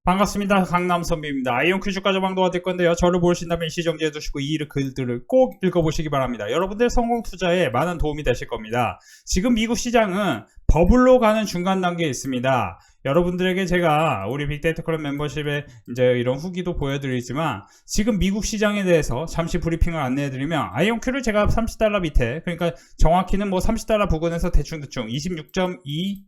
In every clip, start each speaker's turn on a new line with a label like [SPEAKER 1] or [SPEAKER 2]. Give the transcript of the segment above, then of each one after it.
[SPEAKER 1] 반갑습니다. 강남선비입니다. 아이온큐 주가 조망도가 될 건데요. 저를 보신다면 일시정지해 두시고 이 글들을 꼭 읽어보시기 바랍니다. 여러분들 성공 투자에 많은 도움이 되실 겁니다. 지금 미국 시장은 버블로 가는 중간 단계에 있습니다. 여러분들에게 제가 우리 빅데이터 클럽 멤버십에 이제 이런 후기도 보여드리지만 지금 미국 시장에 대해서 잠시 브리핑을 안내해드리면 아이온큐를 제가 30달러 밑에, 그러니까 정확히는 뭐 30달러 부근에서 대충 26.2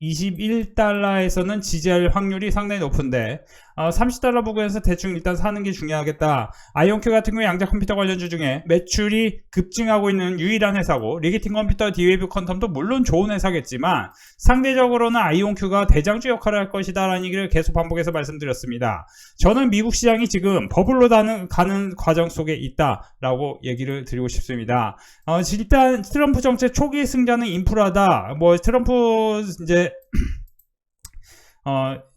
[SPEAKER 1] 21달러에서는 지지할 확률이 상당히 높은데 30달러 부근에서 대충 일단 사는 게 중요하겠다. 아이온큐 같은 경우 양자 컴퓨터 관련주 중에 매출이 급증하고 있는 유일한 회사고, 리게팅 컴퓨터, D-Wave 퀀텀도 물론 좋은 회사겠지만 상대적으로는 아이온큐가 대장주 역할을 할 것이다 라는 얘기를 계속 반복해서 말씀드렸습니다. 저는 미국 시장이 지금 버블로 가는 과정 속에 있다 라고 얘기를 드리고 싶습니다. 일단 트럼프 정책 초기 승자는 인프라다. 뭐 트럼프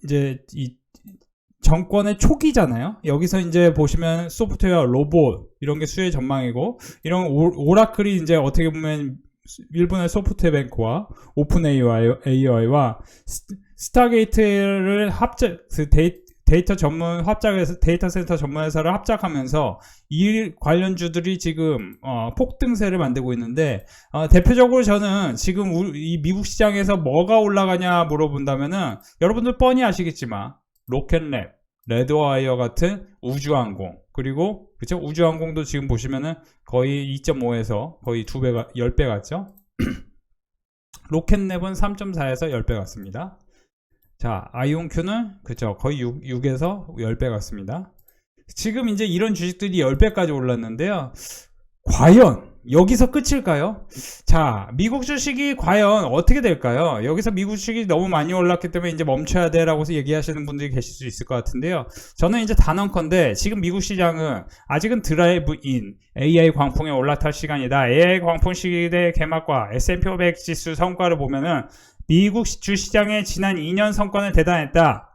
[SPEAKER 1] 이제 이 정권의 초기잖아요. 여기서 이제 보시면 소프트웨어, 로봇 이런 게 수혜 전망이고, 이런 오라클이 이제 어떻게 보면 일본의 소프트뱅크와 오픈 AI와 스타게이트를 데이터 센터 전문 회사를 합작하면서 이 관련주들이 지금 폭등세를 만들고 있는데, 대표적으로 저는 지금 이 미국 시장에서 뭐가 올라가냐 물어본다면은 여러분들 뻔히 아시겠지만 로켓랩, 레드와이어 같은 우주항공, 그리고 그쵸? 우주항공도 지금 보시면은 거의 2.5에서 거의 2배가 10배 같죠? 로켓랩은 3.4에서 10배 같습니다. 자, 아이온큐는 그쵸, 거의 6에서 10배 같습니다. 지금 이제 이런 주식들이 10배까지 올랐는데요. 과연 여기서 끝일까요? 자, 미국 주식이 과연 어떻게 될까요? 여기서 미국 주식이 너무 많이 올랐기 때문에 이제 멈춰야 돼 라고 얘기하시는 분들이 계실 수 있을 것 같은데요. 저는 이제 단언컨대 지금 미국 시장은 아직은 드라이브인 AI 광풍에 올라탈 시간이다. AI 광풍 시기의 개막과 S&P 500 지수 성과를 보면은 미국 주시장의 지난 2년 성과는 대단했다.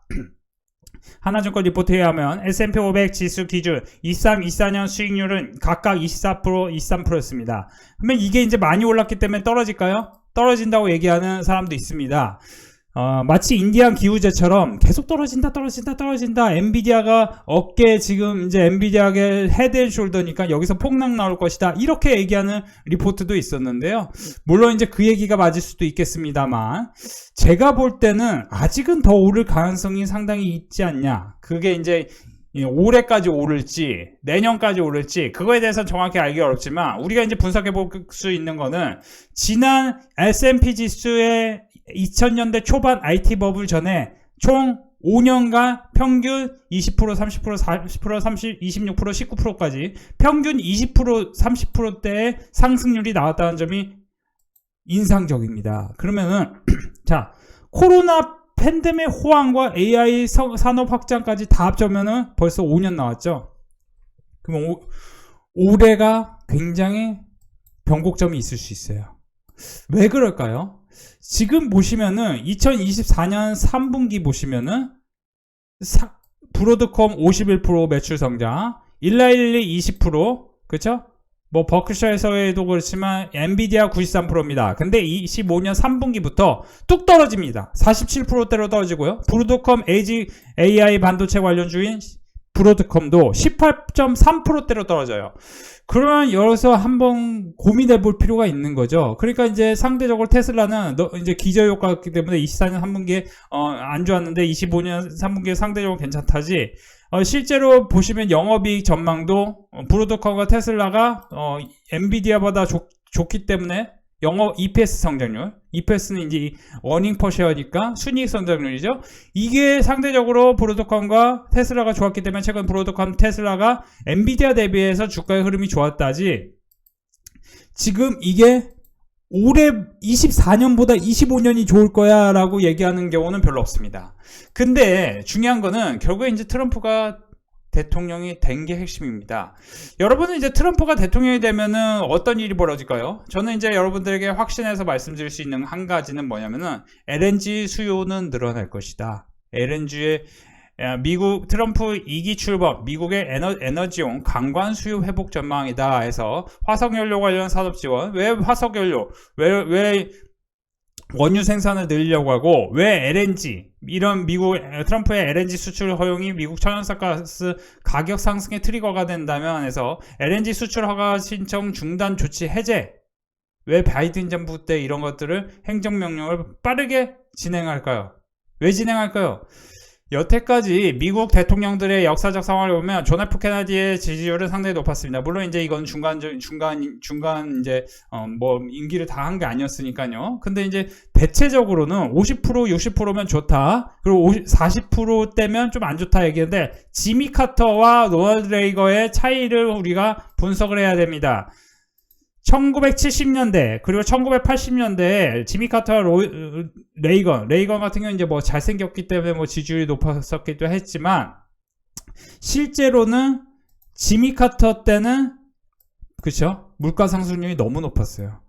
[SPEAKER 1] 하나증권 리포트에 의하면 S&P 500 지수 기준 23-24년 수익률은 각각 24%, 23%였습니다. 그러면 이게 이제 많이 올랐기 때문에 떨어질까요? 떨어진다고 얘기하는 사람도 있습니다. 마치 인디안 기후제처럼 계속 떨어진다. 엔비디아가 어깨, 지금 이제 엔비디아의 헤드앤숄더니까 여기서 폭락 나올 것이다. 이렇게 얘기하는 리포트도 있었는데요. 물론 이제 그 얘기가 맞을 수도 있겠습니다만, 제가 볼 때는 아직은 더 오를 가능성이 상당히 있지 않냐. 그게 이제 올해까지 오를지 내년까지 오를지 그거에 대해서는 정확히 알기 어렵지만, 우리가 이제 분석해 볼 수 있는 거는 지난 S&P 지수의 2000년대 초반 IT 버블 전에 총 5년간 평균 20%, 30%, 40%, 30, 26%, 19%까지 평균 20%, 30%대의 상승률이 나왔다는 점이 인상적입니다. 그러면은 자, 코로나 팬데믹 호황과 AI 산업 확장까지 다 합쳐면은 벌써 5년 나왔죠. 그러면 올해가 굉장히 변곡점이 있을 수 있어요. 왜 그럴까요? 지금 보시면은 2024년 3분기 보시면은 브로드컴 51% 매출 성장, 일라일리 20%, 그쵸? 뭐 버크셔에서도 그렇지만 엔비디아 93%입니다. 근데 25년 3분기부터 뚝 떨어집니다. 47%대로 떨어지고요. 브로드컴 AI 반도체 관련주인 브로드컴도 18.3%대로 떨어져요. 그러면 여기서 한번 고민해 볼 필요가 있는 거죠. 그러니까 이제 상대적으로 테슬라는 이제 기저효과였기 때문에 24년 3분기에 안 좋았는데 25년 3분기에 상대적으로 괜찮다지. 실제로 보시면 영업이익 전망도 브로드컴과 테슬라가 엔비디아보다 좋기 때문에 영업 EPS 성장률, EPS는 이제 어닝 퍼 쉐어니까 순이익 성장률이죠. 이게 상대적으로 브로드컴과 테슬라가 좋았기 때문에 최근 브로드컴, 테슬라가 엔비디아 대비해서 주가의 흐름이 좋았다지, 지금 이게 올해 24년보다 25년이 좋을 거야 라고 얘기하는 경우는 별로 없습니다. 근데 중요한 거는 결국에 이제 트럼프가 대통령이 된 게 핵심입니다. 여러분은 이제 트럼프가 대통령이 되면은 어떤 일이 벌어질까요? 저는 이제 여러분들에게 확신해서 말씀드릴 수 있는 한 가지는 뭐냐면은 LNG 수요는 늘어날 것이다. LNG의 미국 트럼프 2기 출범, 미국의 에너지용 강관 수요 회복 전망이다 해서 화석연료 관련 산업 지원. 왜 화석연료? 왜 원유 생산을 늘리려고 하고, 왜 LNG, 이런 미국 트럼프의 LNG 수출 허용이 미국 천연가스 가격 상승의 트리거가 된다면 해서 LNG 수출 허가 신청 중단 조치 해제, 왜 바이든 정부 때 이런 것들을 행정명령을 빠르게 진행할까요? 왜 진행할까요? 여태까지 미국 대통령들의 역사적 상황을 보면 존 F 케네디의 지지율은 상당히 높았습니다. 물론 이제 이건 중간 이제 뭐 임기를 다 한 게 아니었으니까요. 근데 이제 대체적으로는 50% 60%면 좋다. 그리고 40%대면 좀 안 좋다 얘기했는데, 지미 카터와 로널드 레이건의 차이를 우리가 분석을 해야 됩니다. 1970년대 그리고 1980년대에 지미 카터와 레이건 같은 경우는 이제 뭐 잘생겼기 때문에 뭐 지지율이 높았었기도 했지만, 실제로는 지미 카터 때는 그쵸, 물가 상승률이 너무 높았어요.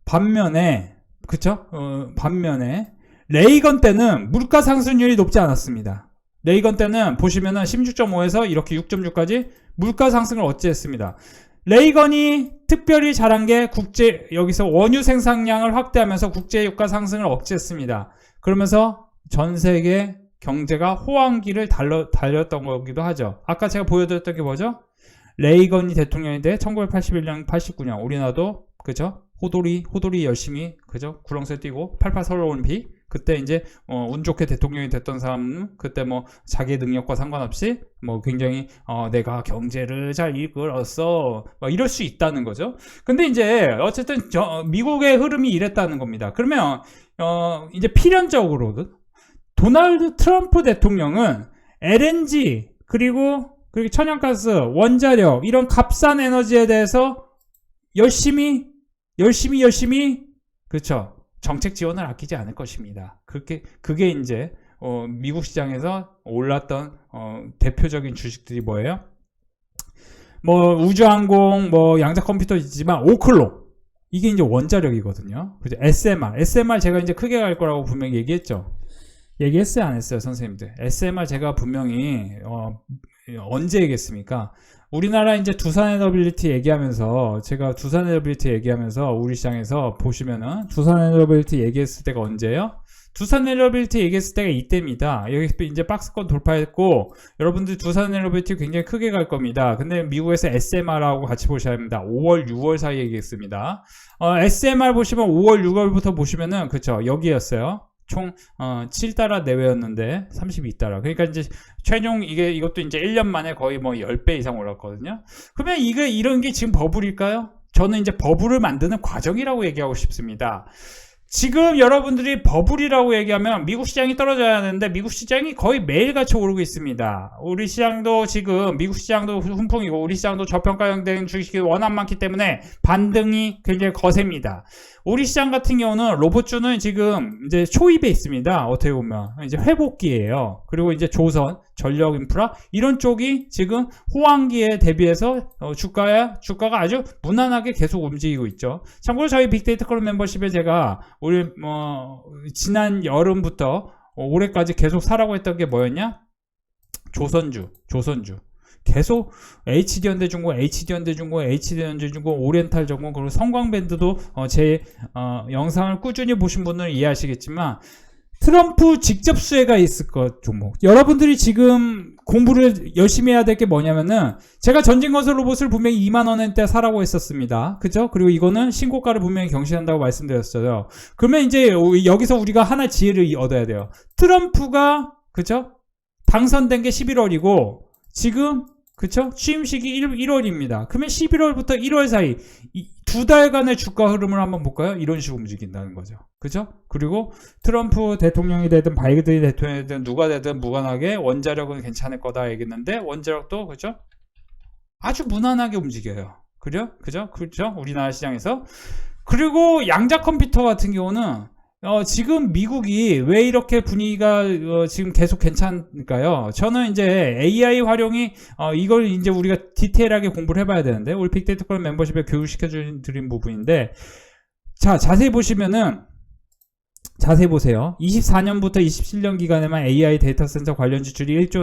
[SPEAKER 1] 반면에 그쵸, 반면에 레이건 때는 물가 상승률이 높지 않았습니다. 레이건 때는 보시면은 16.5에서 이렇게 6.6까지 물가 상승을 어찌했습니다. 레이건이 특별히 잘한 게 여기서 원유 생산량을 확대하면서 국제 유가 상승을 억제했습니다. 그러면서 전 세계 경제가 호황기를 달렸던 거기도 하죠. 아까 제가 보여드렸던 게 뭐죠? 레이건이 대통령이 돼 1981년, 89년 우리나라도 그죠? 호돌이 열심히 그죠? 구렁쇠 뛰고 88 서울올림픽, 그때 이제 운 좋게 대통령이 됐던 사람은 그때 뭐 자기 능력과 상관없이 뭐 굉장히 내가 경제를 잘 이끌었어 막 이럴 수 있다는 거죠. 근데 이제 어쨌든 미국의 흐름이 이랬다는 겁니다. 그러면 이제 필연적으로도 도널드 트럼프 대통령은 LNG 그리고 천연가스, 원자력 이런 값싼 에너지에 대해서 열심히 그렇죠. 정책 지원을 아끼지 않을 것입니다. 그게 이제 미국 시장에서 올랐던 대표적인 주식들이 뭐예요? 뭐 우주항공, 뭐 양자 컴퓨터 있지만 오클로, 이게 이제 원자력이거든요. 그죠? SMR 제가 이제 크게 갈 거라고 분명히 얘기했죠. 얘기했어요, 안 했어요, 선생님들? SMR 제가 분명히 언제 얘기했습니까? 우리나라 이제 두산에너빌리티 얘기하면서, 제가 두산에너빌리티 얘기하면서 우리 시장에서 보시면은 두산에너빌리티 얘기했을 때가 언제예요? 두산에너빌리티 얘기했을 때가 이때입니다. 여기 이제 박스권 돌파했고, 여러분들 두산에너빌리티 굉장히 크게 갈 겁니다. 근데 미국에서 SMR하고 같이 보셔야 합니다. 5월, 6월 사이에 얘기했습니다. SMR 보시면 5월, 6월부터 보시면은 그쵸, 여기였어요. 총 7달러 내외였는데 32달러. 그러니까 이제 최종 이것도 이제 1년 만에 거의 뭐 10배 이상 올랐거든요. 그러면 이런 게 지금 버블일까요? 저는 이제 버블을 만드는 과정이라고 얘기하고 싶습니다. 지금 여러분들이 버블이라고 얘기하면 미국 시장이 떨어져야 하는데 미국 시장이 거의 매일같이 오르고 있습니다. 우리 시장도 지금 미국 시장도 훈풍이고 우리 시장도 저평가형된 주식이 워낙 많기 때문에 반등이 굉장히 거셉니다. 우리 시장 같은 경우는 로봇주는 지금 이제 초입에 있습니다. 어떻게 보면 이제 회복기예요. 그리고 이제 조선, 전력 인프라 이런 쪽이 지금 호황기에 대비해서 주가가 아주 무난하게 계속 움직이고 있죠. 참고로 저희 빅데이터 클럽 멤버십에 제가 우리 지난 여름부터 올해까지 계속 사라고 했던 게 뭐였냐? 조선주. 계속 HD현대중공, 오리엔탈전공, 그리고 성광밴드도 제 영상을 꾸준히 보신 분들은 이해하시겠지만 트럼프 직접 수혜가 있을 것 종목. 여러분들이 지금 공부를 열심히 해야 될 게 뭐냐면은 제가 전진건설 로봇을 분명히 2만원대 사라고 했었습니다. 그죠? 그리고 이거는 신고가를 분명히 경신한다고 말씀드렸어요. 그러면 이제 여기서 우리가 하나 지혜를 얻어야 돼요. 트럼프가 그죠? 당선된 게 11월이고 지금 그쵸? 취임식이 1월입니다. 그러면 11월부터 1월 사이 두 달간의 주가 흐름을 한번 볼까요? 이런 식으로 움직인다는 거죠. 그죠? 그리고 트럼프 대통령이 되든 바이든 대통령이 되든 누가 되든 무관하게 원자력은 괜찮을 거다 얘기했는데 원자력도 그죠? 아주 무난하게 움직여요. 그죠? 우리나라 시장에서. 그리고 양자 컴퓨터 같은 경우는 지금 미국이 왜 이렇게 분위기가 지금 계속 괜찮을까요? 저는 이제 AI 활용이 이걸 이제 우리가 디테일하게 공부를 해봐야 되는데 우리 빅데이터 클럽 멤버십에 교육시켜드린 부분인데 자 자세히 보시면은 자세히 보세요. 24년부터 27년 기간에만 AI 데이터 센터 관련 지출이 1조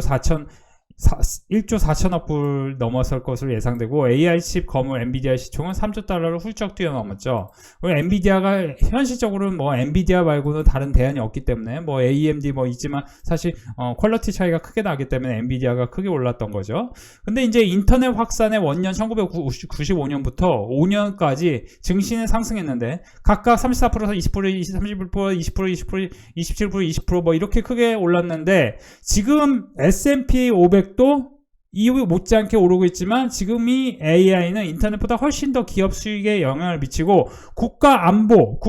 [SPEAKER 1] 1조 4천억 불 넘어설 것으로 예상되고 AI 칩 거물 엔비디아 시총은 3조 달러를 훌쩍 뛰어넘었죠. 엔비디아가 현실적으로는 뭐 엔비디아 말고는 다른 대안이 없기 때문에 뭐 AMD 뭐 있지만 사실 퀄리티 차이가 크게 나기 때문에 엔비디아가 크게 올랐던 거죠. 근데 이제 인터넷 확산의 원년 1995년부터 5년까지 증시는 상승했는데 각각 34%에서 20%, 31%, 20%, 20%, 27%, 20%뭐 이렇게 크게 올랐는데 지금 S&P 500도 이후 못지않게 오르고 있지만 지금 이 AI는 인터넷보다 훨씬 더 기업 수익에 영향을 미치고 국가 안보,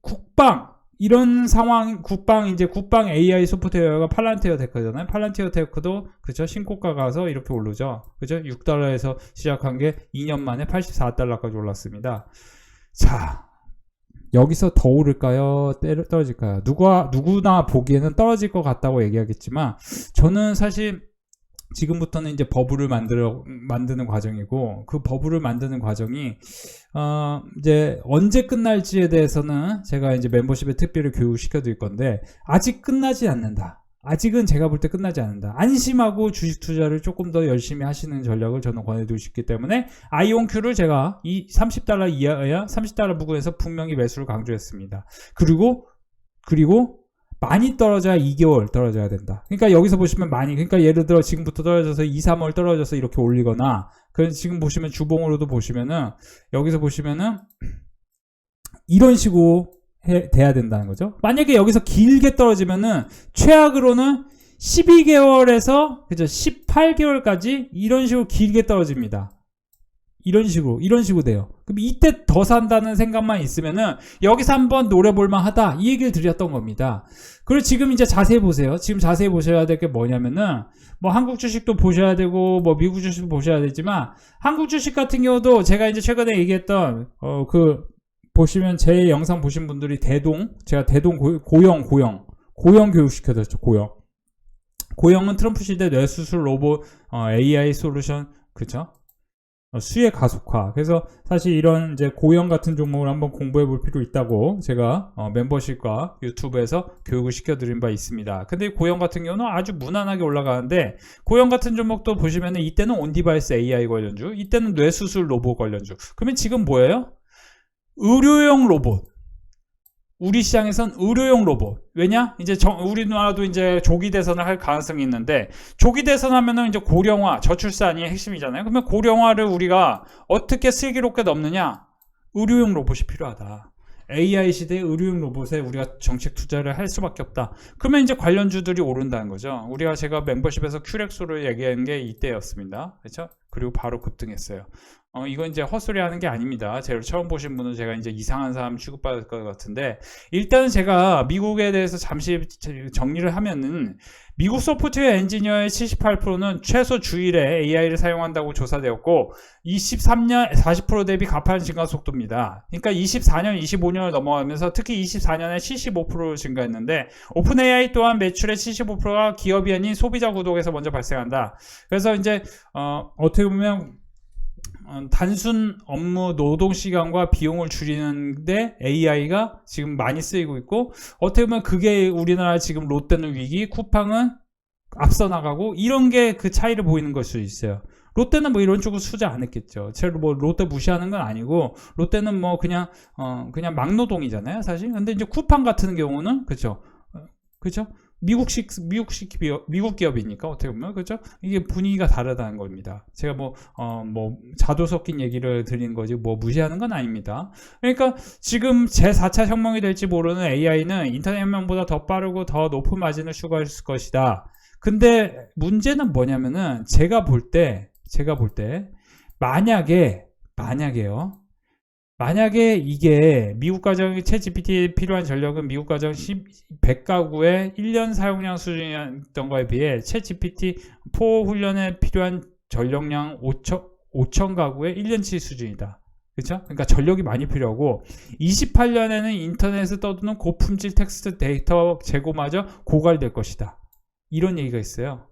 [SPEAKER 1] 국방 이런 상황, 국방 AI 소프트웨어가 팔란티어 테크잖아요. 팔란티어 테크도 그죠 신고가 가서 이렇게 오르죠. 그죠 6달러에서 시작한 게 2년 만에 84달러까지 올랐습니다. 자. 여기서 더 오를까요? 떨어질까요? 누구나 보기에는 떨어질 것 같다고 얘기하겠지만, 저는 사실 지금부터는 이제 버블을 만드는 과정이고, 그 버블을 만드는 과정이, 이제 언제 끝날지에 대해서는 제가 이제 멤버십에 특별히 교육시켜 드릴 건데, 아직 끝나지 않는다. 아직은 제가 볼 때 끝나지 않는다. 안심하고 주식 투자를 조금 더 열심히 하시는 전략을 저는 권해드리고 싶기 때문에 아이온큐를 제가 이 30달러 이하야 30달러 부근에서 분명히 매수를 강조했습니다. 그리고 많이 떨어져야 2개월 떨어져야 된다. 그러니까 여기서 보시면 그러니까 예를 들어 지금부터 떨어져서 2, 3월 떨어져서 이렇게 올리거나, 그래서 지금 보시면 주봉으로도 보시면은 여기서 보시면은 이런 식으로 돼야 된다는 거죠. 만약에 여기서 길게 떨어지면은 최악으로는 12개월에서 그죠 18개월까지 이런 식으로 길게 떨어집니다. 이런 식으로 돼요. 그럼 이때 더 산다는 생각만 있으면은 여기서 한번 노려볼만 하다 이 얘기를 드렸던 겁니다. 그리고 지금 이제 자세히 보세요. 지금 자세히 보셔야 될 게 뭐냐면은 뭐 한국 주식도 보셔야 되고 뭐 미국 주식도 보셔야 되지만 한국 주식 같은 경우도 제가 이제 최근에 얘기했던 보시면 제 영상 보신 분들이 제가 고영 교육시켜드렸죠. 고영은 트럼프 시대 뇌수술 로봇 AI 솔루션 그죠? 수혜 가속화. 그래서 사실 이런 이제 고영 같은 종목을 한번 공부해 볼 필요 있다고 제가 멤버십과 유튜브에서 교육을 시켜드린 바 있습니다. 근데 고영 같은 경우는 아주 무난하게 올라가는데, 고영 같은 종목도 보시면은 이때는 온디바이스 AI 관련주, 이때는 뇌수술 로봇 관련주. 그러면 지금 뭐예요? 의료용 로봇. 우리 시장에선 의료용 로봇. 왜냐? 이제 우리나라도 이제 조기 대선을 할 가능성이 있는데, 조기 대선 하면은 이제 고령화, 저출산이 핵심이잖아요. 그러면 고령화를 우리가 어떻게 슬기롭게 넘느냐? 의료용 로봇이 필요하다. AI 시대의 의료용 로봇에 우리가 정책 투자를 할 수밖에 없다. 그러면 이제 관련주들이 오른다는 거죠. 제가 멤버십에서 큐렉소를 얘기한 게 이때였습니다. 그렇죠? 그리고 바로 급등했어요. 이건 이제 헛소리 하는 게 아닙니다. 제가 처음 보신 분은 제가 이제 이상한 사람 취급받을 것 같은데, 일단은 제가 미국에 대해서 잠시 정리를 하면은, 미국 소프트웨어 엔지니어의 78%는 최소 주일에 AI를 사용한다고 조사되었고, 23년 40% 대비 가파른 증가 속도입니다. 그러니까 24년, 25년을 넘어가면서 특히 24년에 75% 증가했는데, 오픈 AI 또한 매출의 75%가 기업이 아닌 소비자 구독에서 먼저 발생한다. 그래서 이제 어떻게 보면 단순 업무 노동 시간과 비용을 줄이는데 AI가 지금 많이 쓰이고 있고, 어떻게 보면 그게 우리나라 지금 롯데는 위기, 쿠팡은 앞서 나가고, 이런 게 그 차이를 보이는 걸 수 있어요. 롯데는 뭐 이런 쪽으로 투자 안 했겠죠. 제가 뭐 롯데 무시하는 건 아니고, 롯데는 뭐 그냥 막노동이잖아요, 사실. 근데 이제 쿠팡 같은 경우는 그죠, 미국 기업이니까 어떻게 보면 그죠? 이게 분위기가 다르다는 겁니다. 제가 뭐 자도 섞인 얘기를 드리는 거지 뭐 무시하는 건 아닙니다. 그러니까 지금 제4차 혁명이 될지 모르는 AI는 인터넷 혁명보다 더 빠르고 더 높은 마진을 추구할 것이다. 근데 문제는 뭐냐면은 제가 볼 때 만약에 이게 미국 가정이 챗GPT에 필요한 전력은 미국 가정 100가구의 1년 사용량 수준이었던 거에 비해 챗GPT4 훈련에 필요한 전력량 5천 가구의 1년치 수준이다. 그렇죠? 그러니까 전력이 많이 필요하고, 28년에는 인터넷에 떠도는 고품질 텍스트 데이터 재고마저 고갈될 것이다. 이런 얘기가 있어요.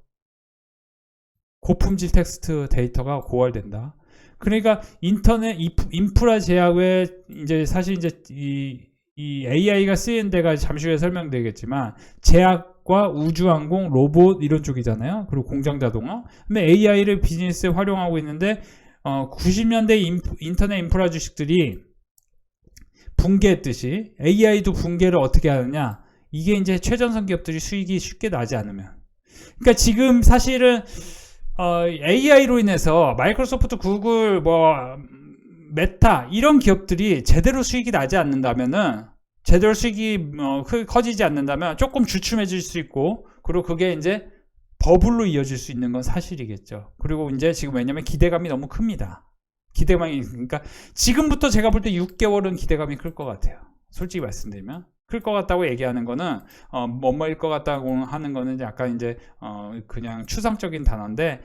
[SPEAKER 1] 고품질 텍스트 데이터가 고갈된다. 그러니까 인터넷 인프라 제약 외에 이제 사실 이제 이 AI가 쓰이는 데가 잠시 후에 설명되겠지만, 제약 과학과 우주항공, 로봇 이런 쪽이잖아요. 그리고 공장자동화. 근데 AI를 비즈니스에 활용하고 있는데 90년대 인터넷 인프라 주식들이 붕괴했듯이 AI도 붕괴를 어떻게 하느냐. 이게 이제 최전선 기업들이 수익이 쉽게 나지 않으면. 그러니까 지금 사실은 AI로 인해서 마이크로소프트, 구글, 메타 이런 기업들이 제대로 수익이 나지 않는다면은, 제대로 수익이 커지지 않는다면 조금 주춤해질 수 있고, 그리고 그게 이제 버블로 이어질 수 있는 건 사실이겠죠. 그리고 이제 지금 왜냐면 기대감이 너무 큽니다. 기대감이, 그러니까 지금부터 제가 볼 때 6개월은 기대감이 클 것 같아요. 솔직히 말씀드리면. 클 것 같다고 얘기하는 거는 뭐뭐일 것 같다고 하는 거는 약간 이제 그냥 추상적인 단어인데,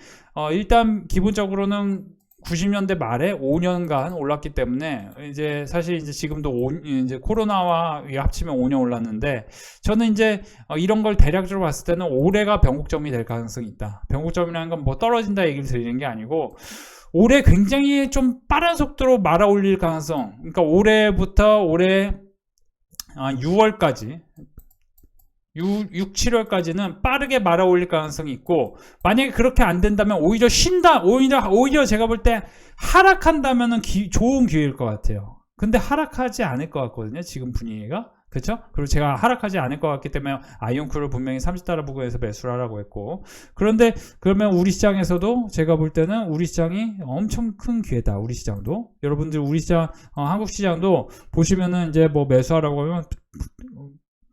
[SPEAKER 1] 일단 기본적으로는 90년대 말에 5년간 올랐기 때문에 이제 사실 이제 지금도 이제 코로나와 합치면 5년 올랐는데, 저는 이제 이런 걸 대략적으로 봤을 때는 올해가 변곡점이 될 가능성이 있다. 변곡점이라는 건 뭐 떨어진다 얘기를 드리는 게 아니고, 올해 굉장히 좀 빠른 속도로 말아 올릴 가능성, 그러니까 올해부터 올해 6월까지 6, 7월까지는 빠르게 말아 올릴 가능성이 있고, 만약에 그렇게 안 된다면 오히려 오히려 제가 볼 때 하락한다면은 좋은 기회일 것 같아요. 근데 하락하지 않을 것 같거든요, 지금 분위기가. 그렇죠? 그리고 제가 하락하지 않을 것 같기 때문에 아이온큐를 분명히 30달러 부근에서 매수를 하라고 했고, 그런데 그러면 우리 시장에서도 제가 볼 때는 우리 시장이 엄청 큰 기회다. 우리 시장도, 여러분들 우리 시장, 한국 시장도 보시면은 이제 뭐 매수하라고 하면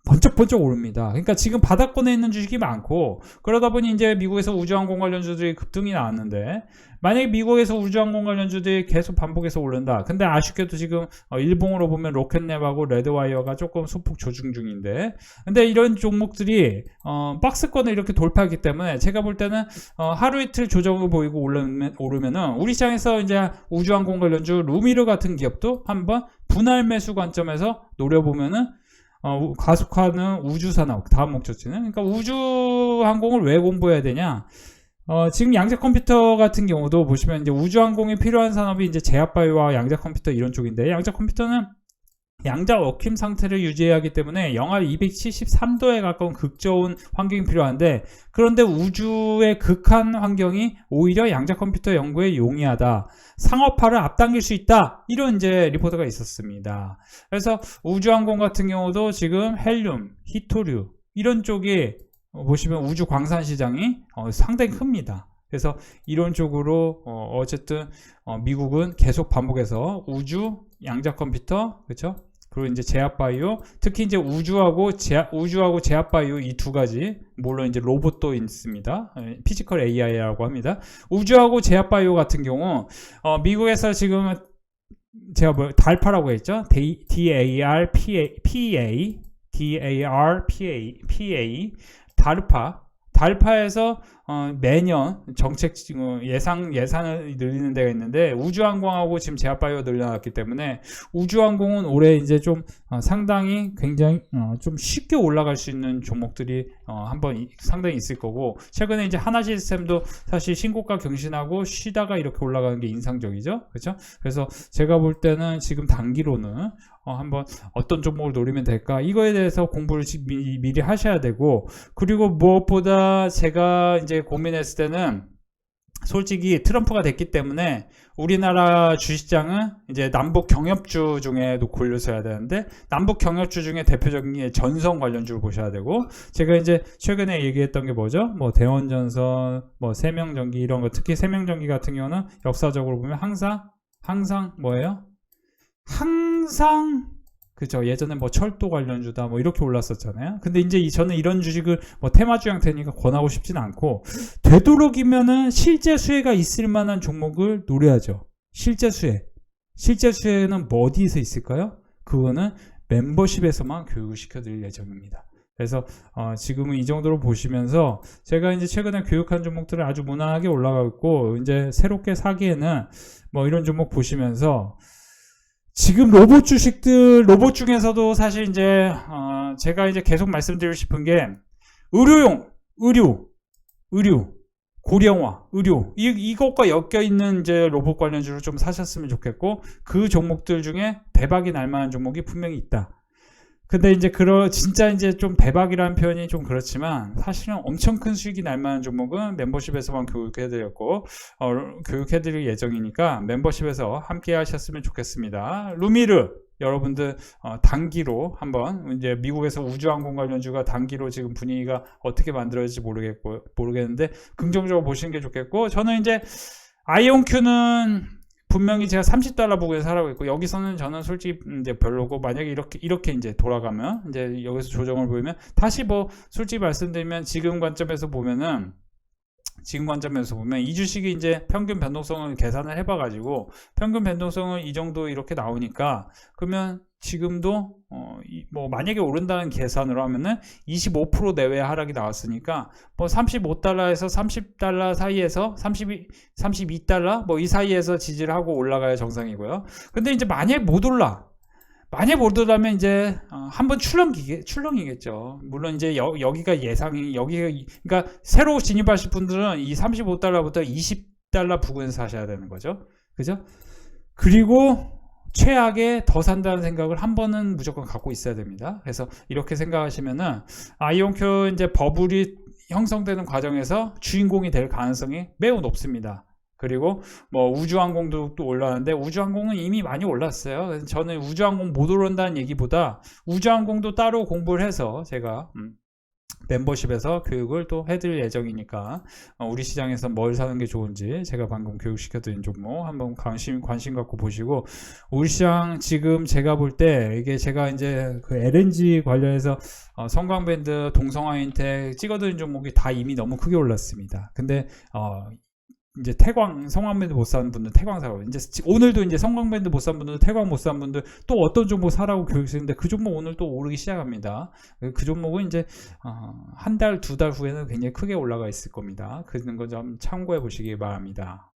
[SPEAKER 1] 번쩍번쩍 오릅니다. 그러니까 지금 바닥권에 있는 주식이 많고, 그러다 보니 이제 미국에서 우주항공 관련주들이 급등이 나왔는데, 만약에 미국에서 우주항공 관련주들이 계속 반복해서 오른다. 근데 아쉽게도 지금 일봉으로 보면 로켓랩하고 레드와이어가 조금 소폭 조정 중인데, 근데 이런 종목들이 박스권을 이렇게 돌파했기 때문에 제가 볼 때는 하루 이틀 조정을 보이고 오르면은 우리 시장에서 이제 우주항공 관련주 루미르 같은 기업도 한번 분할 매수 관점에서 노려보면은 가속화는 우주산업 다음 목적지는, 그러니까 우주항공을 왜 공부해야 되냐. 지금 양자 컴퓨터 같은 경우도 보시면 이제 우주항공에 필요한 산업이 이제 제약바이오와 양자 컴퓨터 이런 쪽인데, 양자 컴퓨터는 양자 워킹 상태를 유지해야 하기 때문에 영하 273도에 가까운 극저온 환경이 필요한데, 그런데 우주의 극한 환경이 오히려 양자 컴퓨터 연구에 용이하다, 상업화를 앞당길 수 있다, 이런 이제 리포트가 있었습니다. 그래서 우주항공 같은 경우도 지금 헬륨, 히토류 이런 쪽이 보시면 우주 광산 시장이 상당히 큽니다. 그래서 이런 쪽으로 어쨌든 미국은 계속 반복해서 우주, 양자 컴퓨터, 그렇죠? 그리고 이제 제약바이오, 특히 이제 우주하고 제약바이오 이 두 가지, 물론 이제 로봇도 있습니다. 피지컬 AI라고 합니다. 우주하고 제약바이오 같은 경우 미국에서 지금 제가 달파라고 했죠? DARPA 달파에서 매년 정책 예산을 늘리는 데가 있는데, 우주항공하고 지금 제약바이오 늘려놨기 때문에 우주항공은 올해 이제 좀 상당히 굉장히 좀 쉽게 올라갈 수 있는 종목들이 한번 상당히 있을 거고, 최근에 이제 하나시스템도 사실 신고가 경신하고 쉬다가 이렇게 올라가는 게 인상적이죠, 그렇죠? 그래서 제가 볼 때는 지금 단기로는 한번 어떤 종목을 노리면 될까, 이거에 대해서 공부를 미리 하셔야 되고, 그리고 무엇보다 제가 이제 고민했을 때는 솔직히 트럼프가 됐기 때문에 우리나라 주식장은 이제 남북 경협주 중에도 골라서야 되는데, 남북 경협주 중에 대표적인 게 전선 관련주를 보셔야 되고, 제가 이제 최근에 얘기했던 게 뭐죠? 뭐 대원전선, 뭐 세명전기 이런 거, 특히 세명전기 같은 경우는 역사적으로 보면 항상 뭐예요? 항상 그죠, 예전에 뭐 철도 관련주다 뭐 이렇게 올랐었잖아요. 근데 이제 저는 이런 주식을 뭐 테마주 형태니까 권하고 싶진 않고, 되도록이면은 실제 수혜가 있을 만한 종목을 노려야죠. 실제 수혜는 뭐 어디에서 있을까요? 그거는 멤버십에서만 교육을 시켜드릴 예정입니다. 그래서 지금은 이 정도로 보시면서, 제가 이제 최근에 교육한 종목들은 아주 무난하게 올라가고 있고, 이제 새롭게 사기에는 뭐 이런 종목 보시면서, 지금 로봇 중에서도 사실 이제 제가 이제 계속 말씀드리고 싶은 게, 의료, 고령화, 의료, 이것과 엮여 있는 이제 로봇 관련주를 좀 사셨으면 좋겠고, 그 종목들 중에 대박이 날 만한 종목이 분명히 있다. 근데 이제 진짜 이제 좀 대박이라는 표현이 좀 그렇지만 사실은 엄청 큰 수익이 날 만한 종목은 멤버십에서만 교육해드렸고 교육해드릴 예정이니까 멤버십에서 함께 하셨으면 좋겠습니다. 루미르 여러분들 단기로 한번 이제 미국에서 우주항공 관련주가 단기로 지금 분위기가 어떻게 만들어질지 모르겠는데 긍정적으로 보시는 게 좋겠고, 저는 이제 아이온큐는 분명히 제가 30달러 부근에서 하라고 했고, 여기서는 저는 솔직히 이제 별로고, 만약에 이렇게 이제 돌아가면 이제 여기서 조정을 보이면 다시 뭐 솔직히 말씀드리면 지금 관점에서 보면 이 주식이 이제 평균 변동성을 계산을 해봐가지고 평균 변동성을 이 정도 이렇게 나오니까, 그러면 지금도 뭐 만약에 오른다는 계산으로 하면은 25% 내외 하락이 나왔으니까 뭐 35달러에서 30달러 사이에서 32달러 뭐 이 사이에서 지지를 하고 올라가야 정상이고요. 근데 이제 만약에 못 올라면 이제 한번 출렁이겠죠. 물론 이제 여기가 그러니까 새로 진입하실 분들은 이 35달러부터 20달러 부근에서 사셔야 되는 거죠. 그죠? 그리고 최악의 더 산다는 생각을 한 번은 무조건 갖고 있어야 됩니다. 그래서 이렇게 생각하시면은 아이온큐 이제 버블이 형성되는 과정에서 주인공이 될 가능성이 매우 높습니다. 그리고 뭐 우주항공도 또 올라왔는데, 우주항공은 이미 많이 올랐어요. 그래서 저는 우주항공 못 오른다는 얘기보다 우주항공도 따로 공부를 해서 제가 멤버십에서 교육을 또 해드릴 예정이니까 우리 시장에서 뭘 사는 게 좋은지 제가 방금 교육시켜드린 종목 한번 관심 갖고 보시고, 우리 시장 지금 제가 볼 때 이게 제가 이제 그 LNG 관련해서 성광밴드, 동성화인텍 찍어드린 종목이 다 이미 너무 크게 올랐습니다. 근데 이제 성광밴드 못 사는 분들 태광 사고, 이제 오늘도 이제 성광밴드 못 사는 분들, 태광 못 사는 분들 또 어떤 종목 사라고 교육했는데 그 종목 오늘 또 오르기 시작합니다. 그 종목은 이제 한 달, 두 달 후에는 굉장히 크게 올라가 있을 겁니다. 그런 거 좀 참고해 보시기 바랍니다.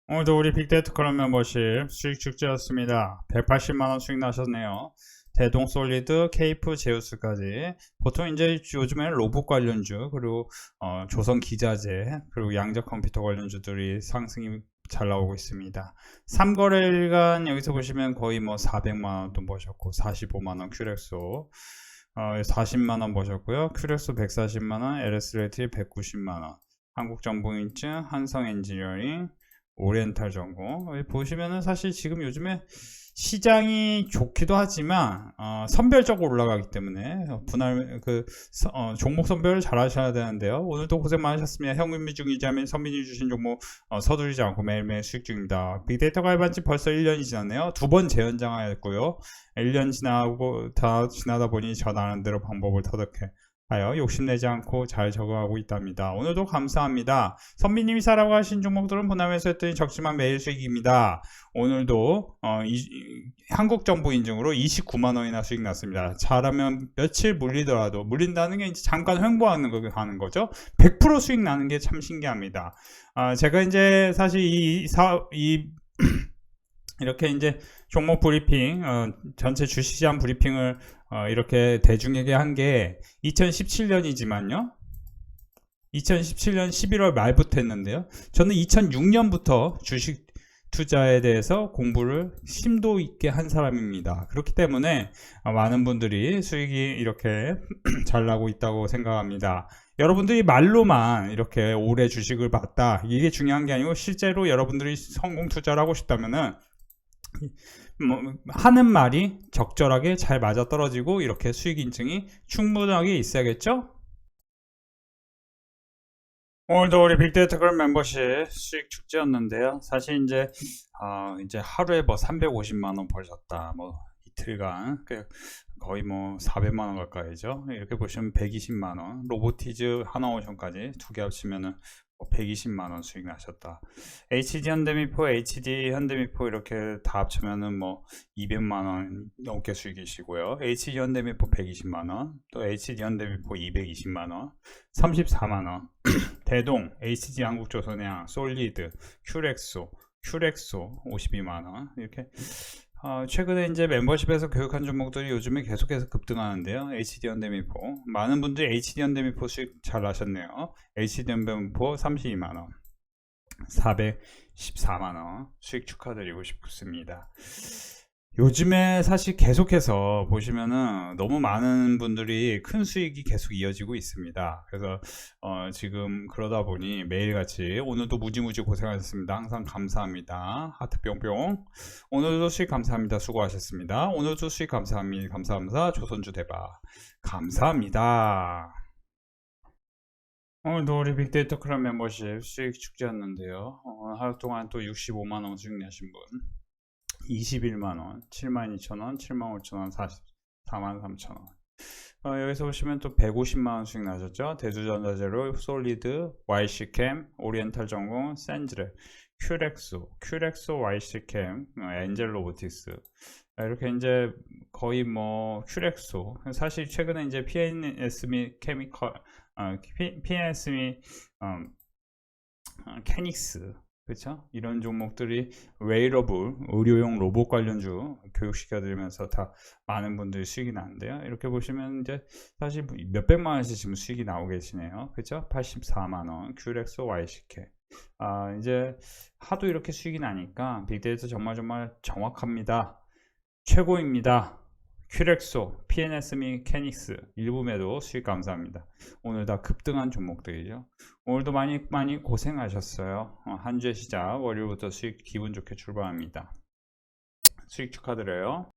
[SPEAKER 1] 오늘도 우리 빅데이터 클럽 멤버십 수익 축제였습니다. 180만원 수익 나셨네요. 대동 솔리드, 케이프, 제우스까지. 보통 이제 요즘에는 로봇 관련주, 그리고 조선 기자재, 그리고 양적 컴퓨터 관련주들이 상승이 잘 나오고 있습니다. 3거래일간 여기서 보시면 거의 뭐 400만원 돈 버셨고, 45만원 큐렉소 40만원 버셨고요. 큐렉소 140만원, LS레이트 190만원, 한국정보인증, 한성엔지니어링, 오리엔탈전공. 보시면은 사실 지금 요즘에 시장이 좋기도 하지만 선별적으로 올라가기 때문에 종목 선별을 잘 하셔야 되는데요. 오늘도 고생 많으셨습니다. 현금미중이자 및 선민이 주신 종목 서두르지 않고 매일매일 수익 중입니다. 빅데이터 가입한 지 벌써 1년이 지났네요. 2번 재연장하였고요. 1년 지나다 보니 저 나름대로 방법을 터득해 욕심내지 않고 잘 적응하고 있답니다. 오늘도 감사합니다. 선비님이 사라고 하신 종목들은 보남에서 했더니 적지만 매일 수익입니다. 오늘도 한국정보 인증으로 29만원이나 수익 났습니다. 잘하면 며칠 물린다는 게 이제 잠깐 횡보하는 거죠. 100% 수익 나는 게 참 신기합니다. 제가 이제 사실 이렇게 이제 종목 브리핑, 전체 주식시장 브리핑을 이렇게 대중에게 한 게 2017년이지만요. 2017년 11월 말부터 했는데요. 저는 2006년부터 주식 투자에 대해서 공부를 심도 있게 한 사람입니다. 그렇기 때문에 많은 분들이 수익이 이렇게 잘 나고 있다고 생각합니다. 여러분들이 말로만 이렇게 오래 주식을 봤다, 이게 중요한 게 아니고 실제로 여러분들이 성공 투자를 하고 싶다면은 하는 말이 적절하게 잘 맞아떨어지고 이렇게 수익 인증이 충분하게 있어야겠죠? 오늘도 우리 빅데이터 클럽 멤버십 수익 축제였는데요. 사실 이제 하루에 뭐 350만원 벌셨다, 뭐 이틀간 거의 뭐 400만원 가까이죠. 이렇게 보시면 120만원, 로보티즈, 하나오션까지 두 개 합치면은 120만원 수익 나셨다. HD 현대미포, HD 현대미포 이렇게 다 합치면은 뭐 200만원 넘게 수익이시고요. HD 현대미포 120만원, 또 HD 현대미포 220만원, 34만원, 대동, HD 한국조선해양, 솔리드, 큐렉소 52만원 이렇게. 최근에 이제 멤버십에서 교육한 종목들이 요즘에 계속해서 급등하는데요. HD 현대미포, 많은 분들이 HD 현대미포 수익 잘 나셨네요. HD 현대미포 32만원, 414만원 수익 축하드리고 싶습니다. 요즘에 사실 계속해서 보시면은 너무 많은 분들이 큰 수익이 계속 이어지고 있습니다. 그래서 지금 그러다 보니 매일같이 오늘도 무지무지 고생하셨습니다. 항상 감사합니다. 하트 뿅뿅. 오늘도 수익 감사합니다. 수고하셨습니다. 오늘도 수익 감사합니다. 감사합니다. 조선주 대박. 감사합니다. 오늘도 우리 빅데이터 클럽 멤버십 수익 축제였는데요. 하루 동안 또 65만원 수익 내신 분 21만원, 72,000원, 75,000원, 43,000원. 여기서 보시면 또 150만원 수익 나셨죠. 대주전자재료, 솔리드, YC캠, 오리엔탈 전공, 센즈랩, 큐렉소, YC캠, 엔젤 로보틱스. 이렇게 이제 거의 뭐 큐렉소. 사실 최근에 이제 PNS 및 케미컬, PNS 및 캐닉스. 그렇죠? 이런 종목들이 웨이러블, 의료용 로봇 관련주 교육시켜드리면서 다 많은 분들이 수익이 나는데요. 이렇게 보시면 이제 사실 몇백만 원씩 지금 수익이 나오고 계시네요. 그렇죠? 84만원, 큐렉소 YCK. 이제 하도 이렇게 수익이 나니까 빅데이터 정말 정확합니다. 최고입니다. 큐렉소, PNS 및 캐닉스 일부매도 수익 감사합니다. 오늘 다 급등한 종목들이죠. 오늘도 많이 고생하셨어요. 한 주의 시작 월요일부터 수익 기분 좋게 출발합니다. 수익 축하드려요.